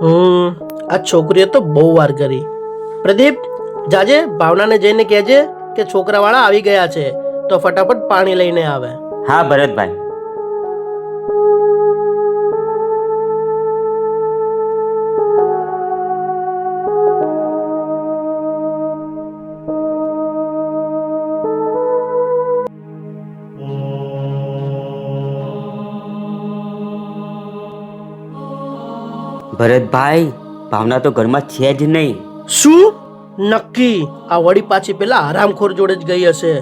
આ છોકરીએ તો બહુ વાર કરી. પ્રદીપ, જાજે ભાવનાને જઈને કહેજે કે છોકરાવાળા આવી ગયા છે તો ફટાફટ પાણી લઈને આવે. હા ભરતભાઈ. ભરતભાઈ, ભાવના તો ઘરમાં છે જ નહીં. શું? નક્કી આ વળી પાછી પેલા હરામખોર જોડે જ ગઈ હશે.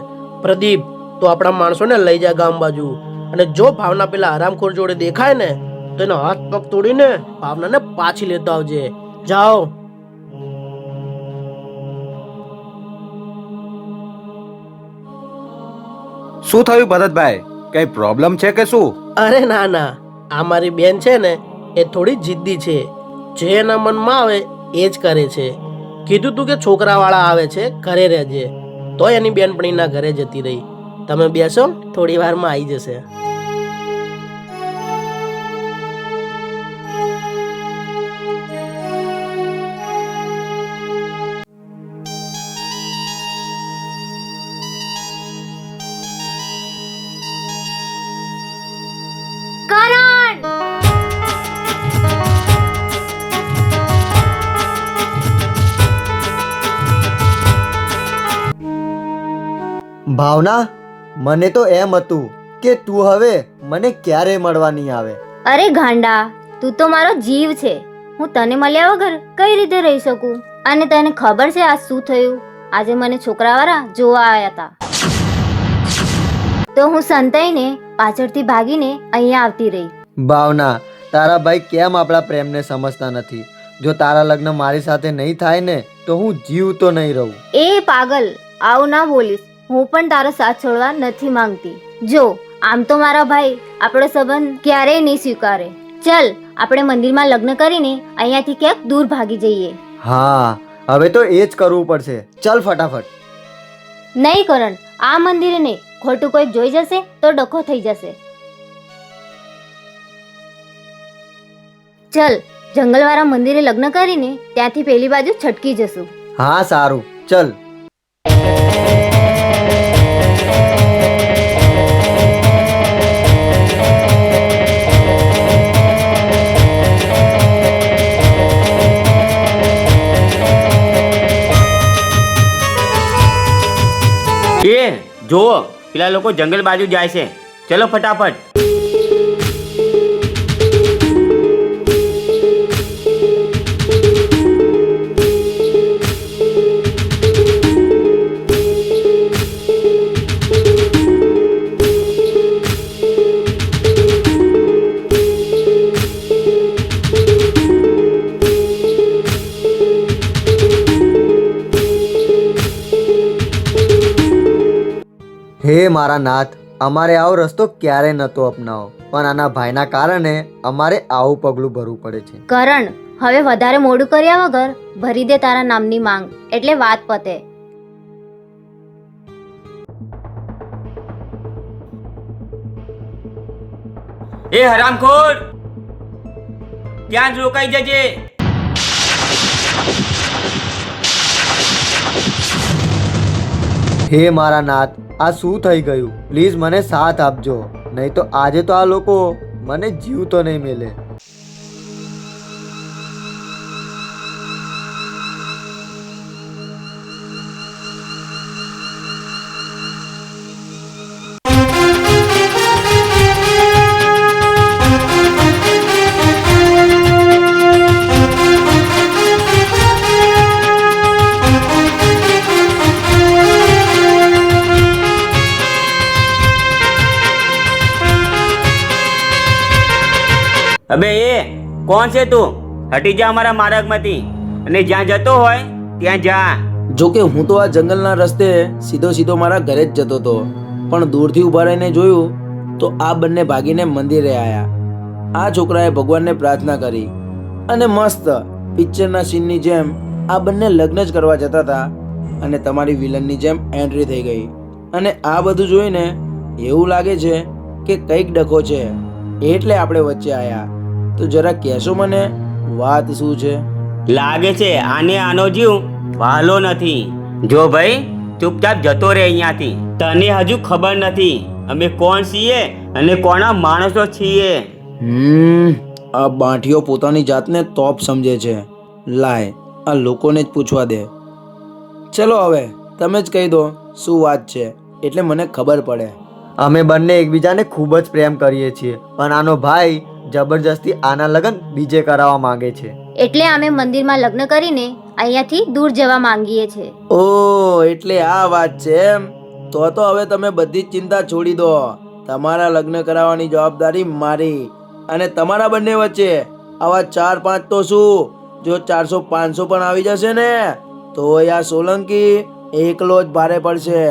પ્રદીપ, તો આપણા માણસોને લઈ જા ગામ બાજુ, અને જો ભાવના પેલા હરામખોર જોડે દેખાય ને તો એનો હાથ પગ તોડીને ભાવનાને પાછી લેતો આવજે. જાઓ. શું થયું ભરતભાઈ? કઈ પ્રોબ્લેમ છે કે શું? અરે ના ના, આ મારી બેન છે ને એ થોડી જિદ્દી છે. જે એના મનમાં આવે એ જ કરે છે. કીધું તું કે છોકરાવાળા આવે છે, ઘરે રહેજે, તો એની બેનપણીના ઘરે જતી રહી. તમે બેસો, થોડી વારમાં આવી જશે. ભાવના, મને તો એમ હતું કે તું હવે મને ક્યારે મળવા નહીં આવે. અરે ગાંડા, તું તો મારો જીવ છે. હું તને મળ્યા વગર કઈ રીતે રહી શકું? અને તને ખબર છે આજ શું થયું? આજે મને છોકરાવાળા જોવા આવ્યા હતા, તો હું સંતાઈને પાછળથી ભાગીને અહીંયા આવતી રહી. ભાવના, તારા ભાઈ કેમ આપણા પ્રેમને સમજતા નથી? જો તારા લગ્ન મારી સાથે નહીં થાય ને તો હું જીવતો નહીં રહું. એ પાગલ, આવું ના બોલીશ. હું પણ તારો સાથ છોડવા નથી માંગતી. જો આમ તો મારા ભાઈ આપણો સંબંધ ક્યારેય નહીં સ્વીકારે. ચલ, આપણે મંદિરમાં લગ્ન કરીને અહીંયાથી ક્યાંક દૂર ભાગી જઈએ. હા, હવે તો એ જ કરવું પડશે. ચલ ફટાફટ. નહીં કરણ, આ મંદિરે નહીં. ખોટું કોઈ જોઈ જશે તો ડખો થઈ જશે. ચલ, જંગલવાળા મંદિરે લગ્ન કરીને ત્યાંથી પેલી બાજુ છટકી જશું. હા સારું, ચલ. એ જુઓ, પેલા લોકો જંગલ બાજુ જાય છે. ચલો ફટાફટ. હે મારા નાથ, અમારે આવો રસ્તો ક્યારે નહોતો અપનાવો, પણ આના ભાઈના કારણે અમારે આવું પગલું ભરવું પડે છે. કરણ, હવે વધારે મોડું કર્યા વગર ભરી દે તારા નામની માંગ, એટલે વાત પતે. એ હરામખોર, ત્યાં જ રોકાઈ જજે. હે મારા નાથ, આ શું થઈ ગયું? પ્લીઝ મને સાથ આપજો, નહીં તો આજે તો આ લોકો મને જીવતો નહીં મેલે. અબે એ કોણ છે તું? હટી જા અમારા માર્ગમાંથી, અને જ્યાં જતો હોય ત્યાં જા. જો કે હું તો આ જંગલના રસ્તે સીધો મારા ઘરે જ જતો હતો, પણ દૂરથી ઊભા રહીને જોયું તો આ બંને ભાગીને મંદિરે આવ્યા. આ છોકરાએ ભગવાનને પ્રાર્થના કરી અને મસ્ત પિક્ચરના સીનની જેમ આ બંને લગ્ન જ કરવા જતા હતા, અને તમારી વિલનની જેમ એન્ટ્રી થઈ ગઈ. અને આ બધું જોઈને એવું લાગે છે કે કંઈક ડખો છે, એટલે આપણે વચ્ચે આવ્યા. તો જરા કહેશો મને વાત શું છે? લાગે છે આને આનો જીવ વાલો નથી. જો ભાઈ ચૂપચાપ જતો રહે અહીંયાથી. તને હજુ ખબર નથી અમે કોણ છીએ અને કોના માણસો છીએ. આ બાંઠીઓ પોતાની જાતને તોપ સમજે છે. લાય આ લોકોને જ પૂછવા દે. ચલો હવે તમે જ કહી દો શું વાત છે, એટલે મને ખબર પડે. અમે બંને એકબીજાને ખૂબ જ પ્રેમ કરીએ છીએ, પણ આનો ભાઈ જબરજસ્તી આના લગ્ન બીજે કરાવવા માંગે છે. એટલે અમે મંદિરમાં લગ્ન કરીને અહીંયાથી દૂર જવા માંગીએ છીએ. ઓ એટલે આ વાત છે એમ? તો હવે તમે બધી જ ચિંતા છોડી દો. તમારા લગ્ન કરાવવાની જવાબદારી મારી અને તમારા બંને વચ્ચે આવા 4-5 તો શું, જો 400-500 પણ આવી જશે ને તો આ સોલંકી એકલો જ ભારે પડશે.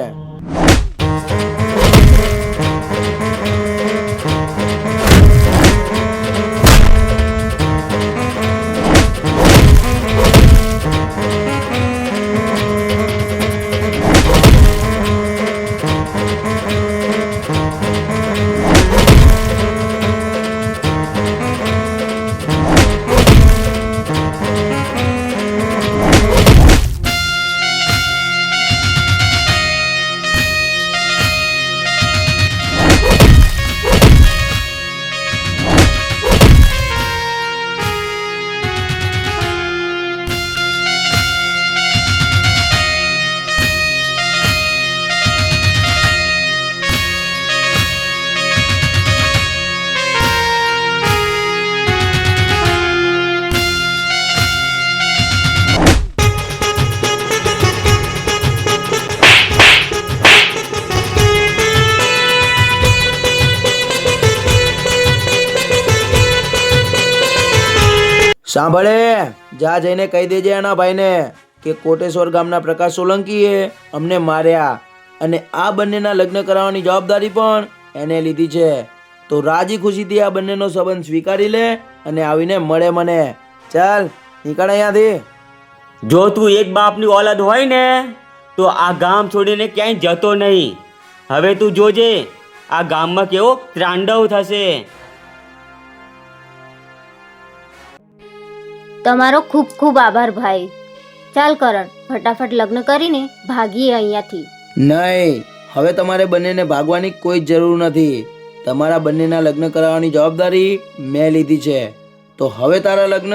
સાંભળે, જા જઈને કહી દેજે એના ભાઈને કે કોટેશ્વર ગામના પ્રકાશ સોલંકીએ અમને માર્યા અને આ બંનેના લગ્ન કરાવવાની જવાબદારી પણ એને લીધી છે. તો રાજી ખુશીથી આ બંનેનો સંબંધ સ્વીકારી લે અને આવીને મળે મને. ચાલ નીકળ અહીંયાથી. જો તું એક બાપની ઓલાદ હોય ને તો આ ગામ છોડીને ક્યાંય જતો નહીં. હવે તું જોજે આ ગામમાં કેવો ત્રાંડવ થશે. તમારો ખૂબ ખૂબ આભાર ભાઈ. ચાલ કરણ, ફટાફટ લગ્ન કરીને ભાગીએ અહીંયાથી. નહીં, હવે તમારે બંનેને ભાગવાની કોઈ જરૂર નથી. તમારા બંનેના લગ્ન કરાવવાની જવાબદારી મેં લીધી છે. તો હવે તારા લગ્ન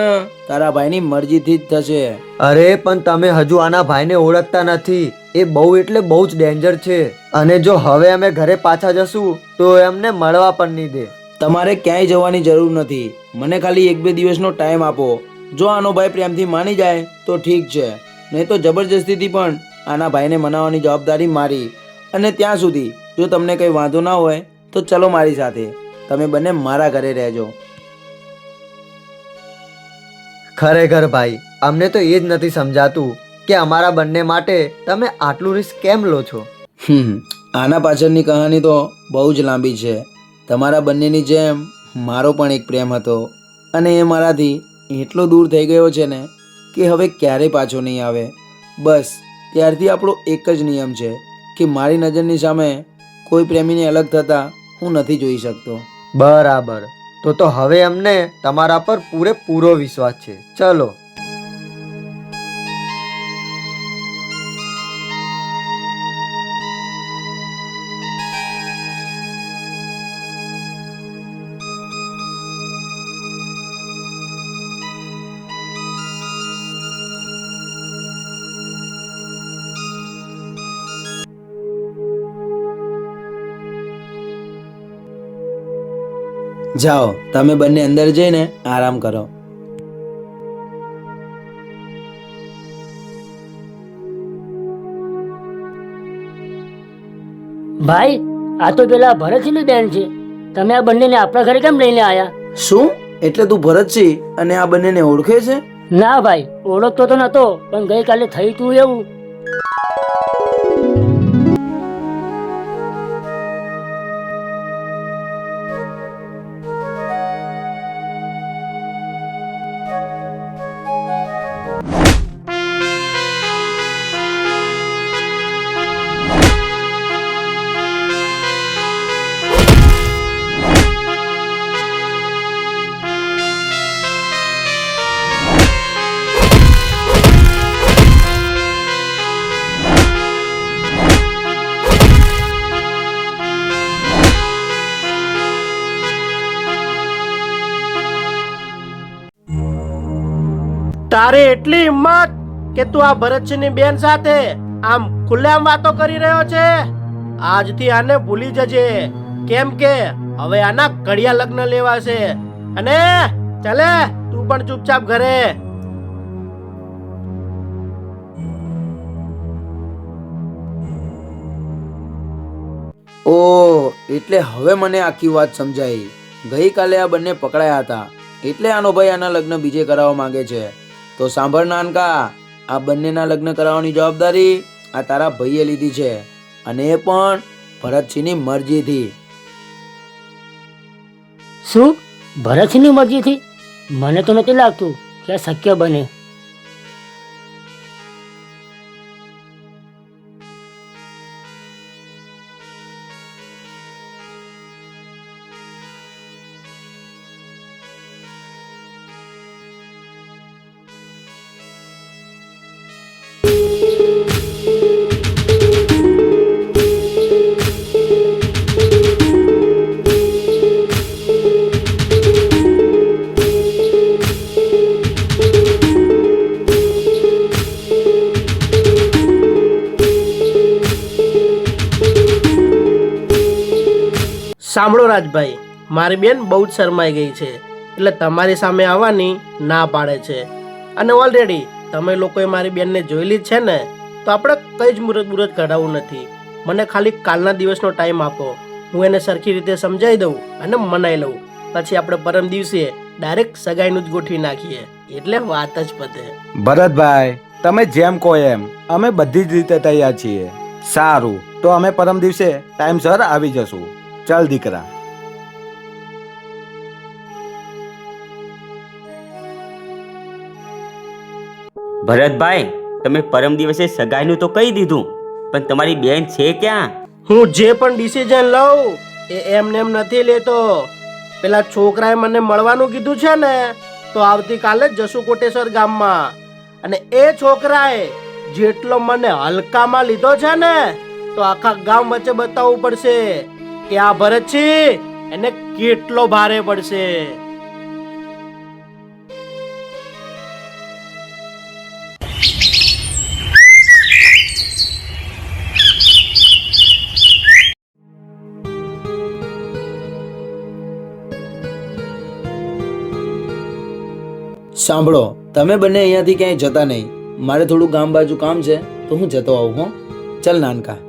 તારા ભાઈની મરજીથી જ થશે. અરે પણ તમે હજુ આના ભાઈને ઓળખતા નથી. એ બહુ એટલે બહુ જ ડેન્જર છે, અને જો હવે અમે ઘરે પાછા જશું તો એમને મળવા પણ નહીં દે. તમારે ક્યાંય જવાની જરૂર નથી. મને ખાલી 1-2 દિવસનો ટાઈમ આપો. જો આનો ભાઈ પ્રેમથી માની જાય તો ઠીક છે, નહીં તો જબરજસ્તીથી પણ આના ભાઈને મનાવવાની જવાબદારી મારી. અને ત્યાં સુધી જો તમને કંઈ વાંધો ના હોય તો ચલો મારી સાથે. તમે બંને મારા ઘરે રહેજો. ખરેખર ભાઈ, અમને તો એ જ નથી સમજાતું કે અમારા બંને માટે તમે આટલું રિસ્ક કેમ લો છો. આના પાછળની કહાની તો બહુ જ લાંબી છે. તમારા બંનેની જેમ મારો પણ એક પ્રેમ હતો, અને એ મારાથી એટલો દૂર થઈ ગયો છે ને કે હવે ક્યારેય પાછો નહીં આવે. બસ ત્યારથી આપણો એક જ નિયમ છે કે મારી નજરની સામે કોઈ પ્રેમીને અલગ થતા હું નથી જોઈ શકતો. બરાબર, તો હવે અમને તમારા પર પૂરેપૂરો વિશ્વાસ છે. ચલો. જાઓ, તમે બંને અંદર જઈને આરામ કરો. ભાઈ, આ તો પેલા ભરતસિંહની બેન છે. તમે આ બંનેને આપણા ઘરે કેમ લઈને આયા? શું એટલે તું ભરતસિંહ અને આ બંનેને ઓળખે છે? ના ભાઈ, ઓળખતો તો નતો, પણ ગઈકાલે થયું તું એવું. તારે એટલી હિંમત કે તું આ ભરતસિંહની બેન સાથે આમ ખુલ્લેઆમ વાતો કરી રહ્યો છે? આજથી આને ભૂલી જજે, કેમ કે હવે આના ઘડિયા લગ્ન લેવાશે. અને ચાલે તું પણ ચૂપચાપ ઘરે. ઓ એટલે હવે મને આખી વાત સમજાઈ. ગઈકાલે આ બંને પકડાયા હતા એટલે આનો ભાઈ આના લગ્ન બીજે કરાવવા માંગે છે. તો સાંભળ નાનકા, આ બંનેના લગ્ન કરાવવાની જવાબદારી આ તારા ભાઈએ લીધી છે, અને એ પણ ભરતસિંહની મરજીથી. શું ભરતસિંહની મરજીથી? મને તો નથી લાગતું કે આ શક્ય બને. સાંભળો રાજભાઈ, મારી બેન બહુ જ શરમાઈ ગઈ છે એટલે તમારી સામે આવવાની ના પાડે છે. અને ઓલરેડી તમે લોકોએ મારી બેનને જોયેલી જ છે ને, તો આપણે કંઈ જ મુહૂર્ત કઢાવવું નથી. મને ખાલી કાલના દિવસનો ટાઈમ આપો, હું એને સરખી રીતે સમજાવી દઉં અને મનાઈ લઉં. પછી આપણે પરમ દિવસે ડાયરેક્ટ સગાઈનું જ ગોઠવી નાખીએ, એટલે વાત જ પતે. ભરતભાઈ, તમે જેમ કહો એમ, અમે બધી જ રીતે તૈયાર છીએ. સારું, તો અમે પરમ દિવસે ટાઈમસર આવી જશું. ચાલ દીકરા. ભરતભાઈ, તમે પરમ દિવસે સગાઈનું તો કહી દીધું, પણ તમારી બેન છે ક્યાં? હું જે પણ ડિસિઝન લઉં એ એમને એમ નથી લેતો. પેલા છોકરાએ મને મળવાનું કીધું છે ને, તો આવતીકાલે જ જશું કોટેશ્વર ગામમાં. અને એ છોકરાએ જેટલો મને હલકામાં લીધો છે ને, તો આખા ગામ વચ્ચે બતાવવું પડશે કે આ ભરતસિંહ એને કેટલો ભારે પડશે. સાંભળો, તમે બંને અહીંયાથી ક્યાંય જતા નહીં. મારે થોડું ગામ બાજુ કામ છે, તો હું જતો આવું. હો, ચાલ નાનકા.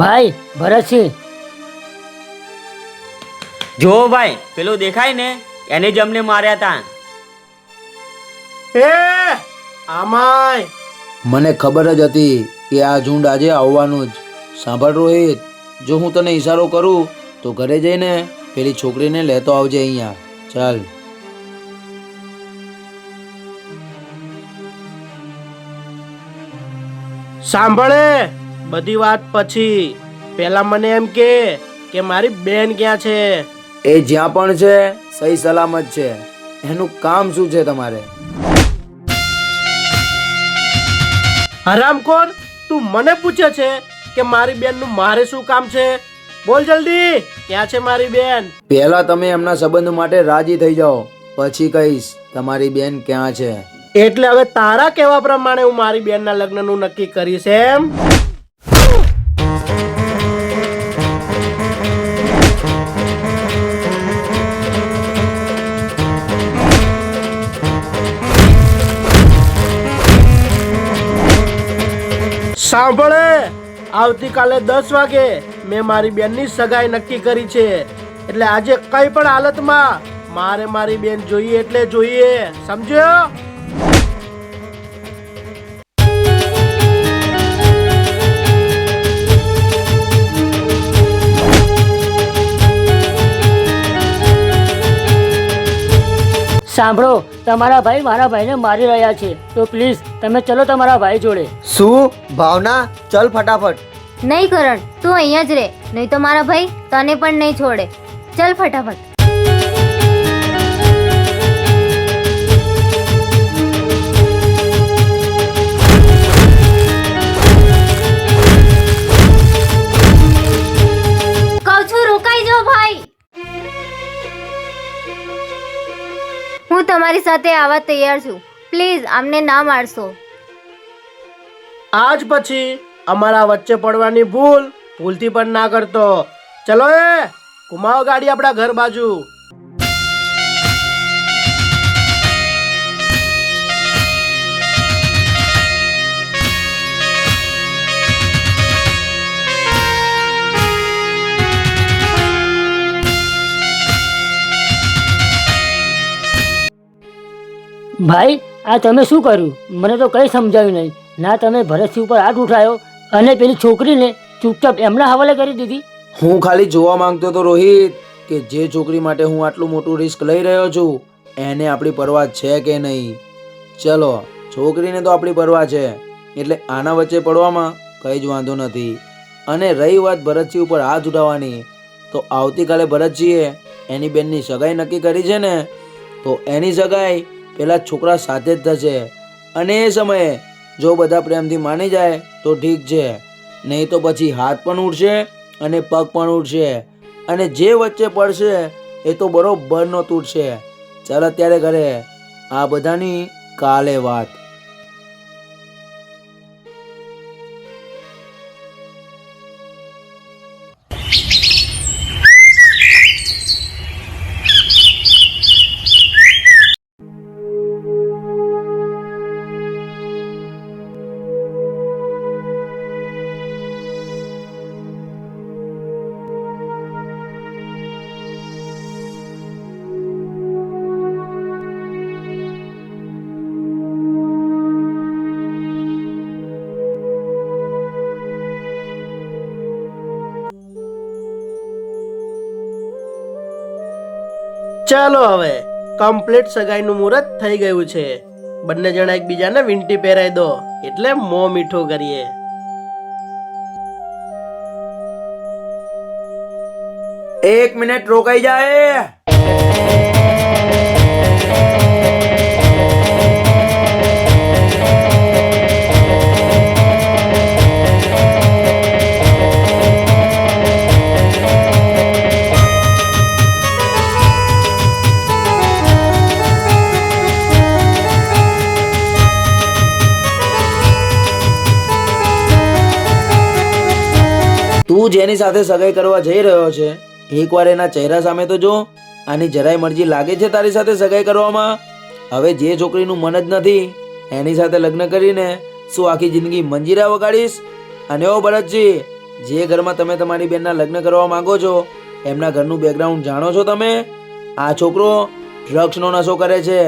ભાઈ ભરતસિંહ, જો ભાઈ, પેલો દેખાય ને, એને જ અમને માર્યા હતા. એ આમાય મને ખબર જ હતી કે આ ઝુંડ આજે આવવાનું જ. સાંભળ રોહિત, જો હું તને ઈશારો કરું તો ઘરે જઈને પેલી છોકરીને લેતો આવજે અહીંયા. ચાલ. સાંભળે, બધી વાત પછી. પેલા મને એમ કે મારી બેન ક્યાં છે? એ જ્યાં પણ છે સહી સલામત છે. એનું કામ શું છે તમારે? હરામખોર, તું મને પૂછે છે કે મારી બેનનું મારે શું કામ છે? બોલ જલ્દી, ક્યાં છે મારી બેન? પહેલા તમે એમના સંબંધ માટે રાજી થઈ જાઓ, પછી કહીશ તમારી બેન ક્યાં છે. એટલે હવે તારા કહેવા પ્રમાણે હું મારી બેનના લગ્નનું નક્કી કરીશ એમ? સાંભળે, આવતીકાલે 10 વાગે મેં મારી બેનની સગાઈ નક્કી કરી છે. એટલે આજે કઈ પણ હાલતમાં મારે મારી બેન જોઈએ એટલે જોઈએ, સમજ્યો? સાંભળો, તમારા ભાઈ મારા ભાઈને મારી રહ્યા છે, તો પ્લીઝ તમે ચલો તમારા ભાઈ જોડે. શું ભાવના, ચલ ફટાફટ. નહીં કરણ, તું અહીંયા જ રહે, નહીં તો મારા ભાઈ તને પણ નહીં છોડે. ચલ ફટાફટ. કહું છું રોકાઈ જાઓ ભાઈ. હું તમારી સાથે આવવા તૈયાર છું. પ્લીઝ આમને ના મારશો. આજ પછી અમારા વચ્ચે પડવાની ભૂલથી પણ ના કરતો. ચલો એ ઘુમાવો ગાડી આપણા ઘર બાજુ. ભાઈ, આ તમે શું કર્યું? મને તો કંઈ સમજાયું નહીં. ના તમે ભરતસિંહ ઉપર હાથ ઉઠાયો અને પેલી છોકરીને ચૂપચાપ એમના હવાલે કરી દીધી. હું ખાલી જોવા માંગતો હતો રોહિત કે જે છોકરી માટે હું આટલું મોટું રિસ્ક લઈ રહ્યો છું એને આપણી પરવા છે કે નહીં. ચલો, છોકરીને તો આપણી પરવા છે, એટલે આના વચ્ચે પડવામાં કંઈ જ વાંધો નથી. અને રહી વાત ભરતસિંહ ઉપર હાથ ઉઠાવવાની, તો આવતીકાલે ભરતસિંહે એની બેનની સગાઈ નક્કી કરી છે ને, તો એની સગાઈ પેલા છોકરા સાથે જ થશે. અને એ સમયે જો બધા પ્રેમથી માની જાય તો ઠીક છે, નહીં તો પછી હાથ પણ ઉડશે અને પગ પણ ઉડશે, અને જે વચ્ચે પડશે એ તો બરોબર નો તૂટશે. ચાલ અત્યારે ઘરે, આ બધાની કાલે વાત. ચાલો હવે કમ્પ્લીટ સગાઈનું મુહૂર્ત થઈ ગયું છે. બંને જણા એકબીજાને વીંટી પહેરાઈ દો, એટલે મોં મીઠું કરીએ. એક મિનિટ રોકાઈ જાય. તું જેની સાથે સગાઈ કરવા જઈ રહ્યો છે, એકવાર એના ચહેરા સામે તો જો. આની જરાય મરજી લાગે છે તારી સાથે સગાઈ કરવામાં? હવે જે છોકરીનું મન જ નથી એની સાથે લગ્ન કરીને શું આખી જિંદગી મંજીરા વગાડીશ? અને ઓ ભરતજી, જે ઘરમાં તમે તમારી બેનના લગ્ન કરવા માંગો છો એમના ઘરનું બેકગ્રાઉન્ડ જાણો છો તમે? આ છોકરો ડ્રગ્સનો નશો કરે છે.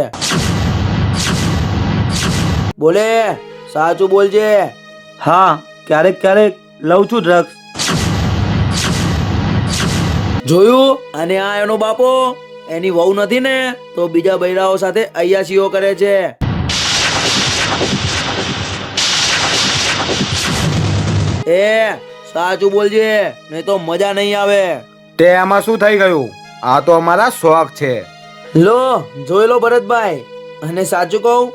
બોલે, સાચું બોલજે. હા, ક્યારેક ક્યારેક લઉં છું ડ્રગ્સ. જોયું? અને આ એનો બાપો, એની વહુ નથી ને તો બીજા બૈરાઓ સાથે અય્યાશીઓ કરે છે. એ સાચું બોલજે, નહીં તો મજા નહીં આવે. તે આમાં શું થઈ ગયું? આ તો અમારા શોખ છે. લો જોઈ લો ભરતભાઈ, અને સાચું કહું,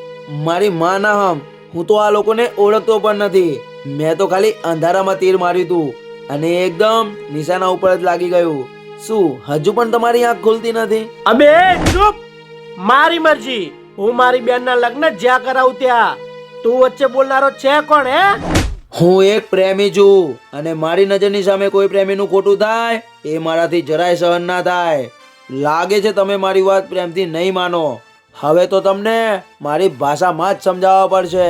મારી માં ના હમ હું તો આ લોકોને ઓળખતો પણ નથી. મેં તો ખાલી અંધારામાં તીર માર્યું હતું અને એકદમ નિશાના ઉપર જ લાગી ગયું. શું હજુ પણ તમારી આંખ ખુલતી નથી? અબે ચૂપ! મારી મરજી, હું મારી બેનના લગ્ન જ્યાં કરાવું ત્યાં. તું વચ્ચે બોલનારો છે કોણ હે? હું એક પ્રેમી છું, અને મારી નજરની સામે કોઈ પ્રેમીનું ખોટું થાય એ મારાથી જરાય સહન ના થાય. લાગે છે તમે મારી વાત પ્રેમથી નહીં માનો. હવે તો તમને મારી ભાષામાં જ સમજાવવા પડશે.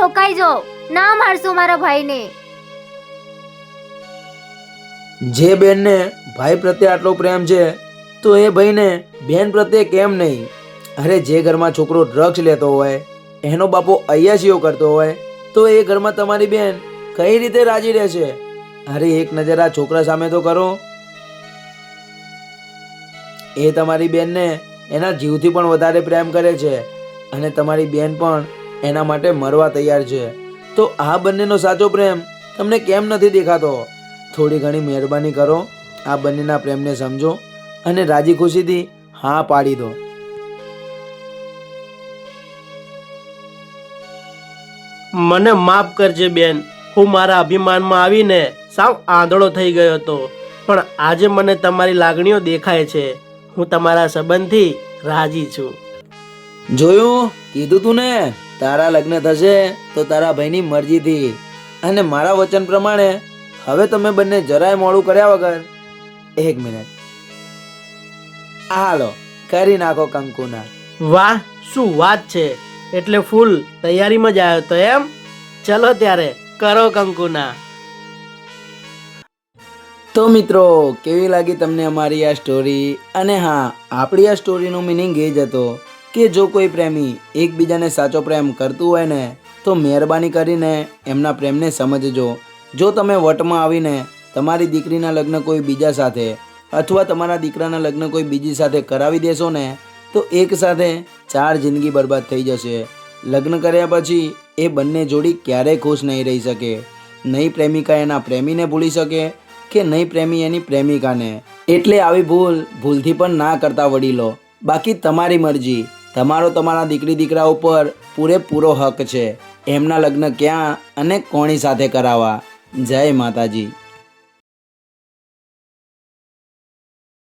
રોકાઈ જાઓ, ના મારશો મારા ભાઈને. જે બેનને ભાઈ પ્રત્યે આટલો પ્રેમ છે તો એ ભાઈને બેન પ્રત્યે કેમ નહીં? અરે જે ઘરમાં છોકરો ડ્રગ્સ લેતો હોય, એનો બાપો અય્યાશીઓ કરતો હોય, તો એ ઘરમાં તમારી બેન કઈ રીતે રાજી રહેશે? અરે એક નજર આ છોકરા સામે તો કરો. એ તમારી બેનને એના જીવથી પણ વધારે પ્રેમ કરે છે અને તમારી બેન પણ એના માટે મરવા તૈયાર છે. તો આ બંનેનો સાચો પ્રેમ તમને કેમ નથી દેખાતો? થોડી ઘણી મહેરબાની કરો, આ બંનેના પ્રેમને સમજો અને રાજી ખુશીથી હા પાડી દો. મને માફ કરજે બેન, હું મારા અભિમાનમાં આવીને સાવ આંધળો થઈ ગયો હતો, પણ આજે મને તમારી લાગણીઓ દેખાય છે. હું તમારા સંબંધથી રાજી છું. જોયું, કીધું તું ને, તારા લગ્ન થશે તો તારા ભાઈની મરજીથી અને મારા વચન પ્રમાણે. હવે તમે બંને જરાય મોડું કર્યા વગર 1 મિનિટ હાલો કરી નાખો કંકુના. વાહ, શું વાત છે! એટલે ફૂલ તૈયારીમાં જ આવ્યો તો એમ? ચલો ત્યારે કરો કંકુના. તો મિત્રો, કેવી લાગી તમને અમારી આ સ્ટોરી? અને હા, આપણી આ સ્ટોરીનો મિનિંગ એ જ હતો કે જો કોઈ પ્રેમી એકબીજાને સાચો પ્રેમ કરતું હોય ને, તો મહેરબાની કરીને એમના પ્રેમને સમજજો. જો તમે વટમાં આવીને તમારી દીકરીના લગ્ન કોઈ બીજા સાથે અથવા તમારા દીકરાના લગ્ન કોઈ બીજી સાથે કરાવી દેશો ને, તો એક સાથે 4 જિંદગી બરબાદ થઈ જશે. લગ્ન કર્યા પછી એ બંને જોડી ક્યારેય ખુશ નહીં રહી શકે. નહીં પ્રેમિકા એના પ્રેમીને ભૂલી શકે કે નહીં પ્રેમી એની પ્રેમિકાને. એટલે આવી ભૂલથી પણ ના કરતા વડીલો. બાકી તમારી મરજી, તમારો તમારા દીકરી દીકરા ઉપર પૂરેપૂરો હક છે એમના લગ્ન ક્યાં અને કોની સાથે કરાવવા. જય માતાજી.